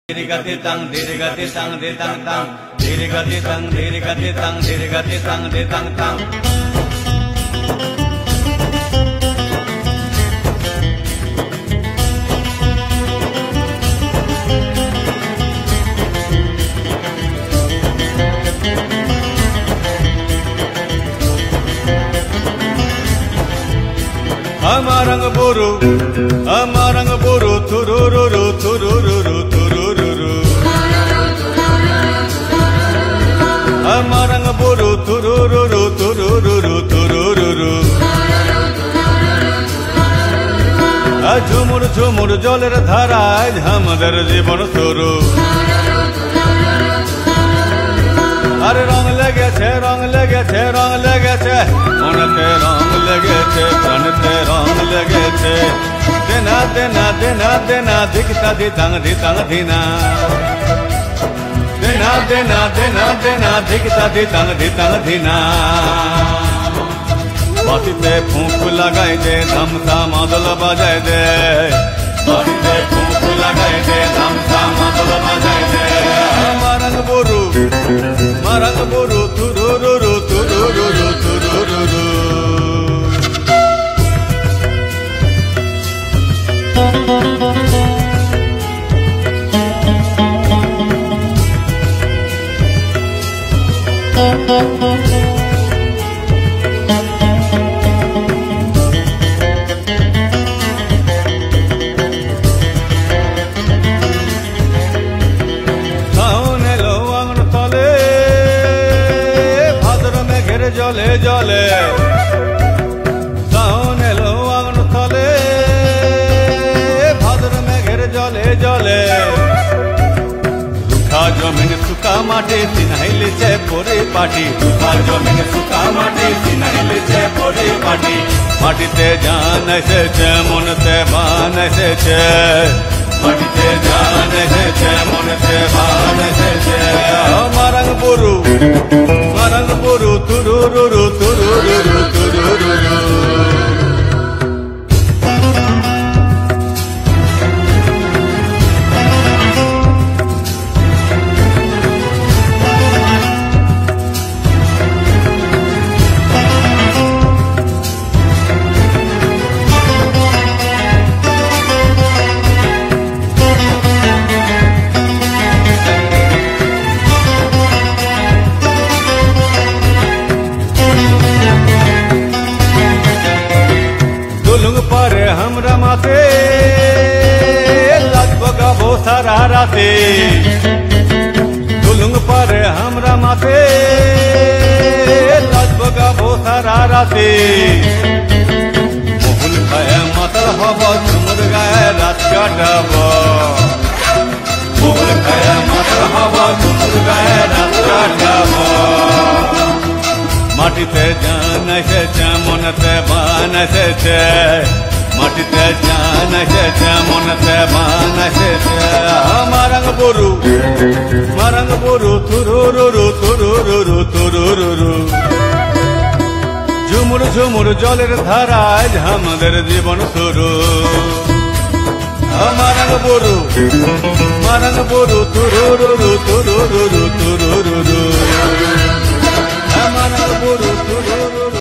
Dirigati tang, dirigati tang, de tang tang, dirigati tang, dirigati tang, dirigati tang, de tang tang. Amarang boru, turururu, turururu, turururu. Amarang boru, turururu, turururu, turururu. ঝুমুর ঝুমুর জলের ধারায় আমাদের জীবন শুরু। আরে রং লেগেছে, রং লেগেছে, রং লেগেছে, মনেতে রং লেগেছে, প্রাণেতে রং লেগেছে। দেনা দেনা দেনা দেনা দিকতা দিতাং দিতাং দিনা। দেনা দেনা দেনা দেনা দিকতা দিতাং দিতাং দিনা। মাটিতে ফুঁক লাগাই দে, ধামসা মাদল বাজাই দে। মাটিতে ফুঁক লাগাই দে, ধামসা মাদল বাজাই দে। Marang boru, turururu, turururu, turururu. জলে জলে সাউন এলো আগুন তলে, ভাদ্র মেঘের জলে জলে। সুখা জমিন সুখা মাটি চিনাইলেছে পরিপাটি। সুখা জমিন সুখা মাটি চিনাইলেছে পরিপাটি। মাটিতে জান এসেছে, মনতে বান এসেছে। মাটিতে জান এসেছে, মনতে বান এসেছে। Marang boru, turururu, turururu, turururu. हमरा माथे लगभगा वो सारा राते। दुलुंग पर हमरा माथे लगभगा वो सारा राते। मोहन खाए मातल हवा, झुमर गाए रात काटब। मोहन खाए मातल हवा, झुमर गाए रात काटब। माटिते जान एसेছে, মনেতে বান এসেছে। মাটিতে জান এসেছে, মনেতে বান এসেছে। Marang boru, turururu, turururu, turururu. ঝুমুর ঝুমুর জলের ধারায় আমাদের জীবন শুরু। Marang boru, turururu, turururu, turururu. Amarang boru, turururu.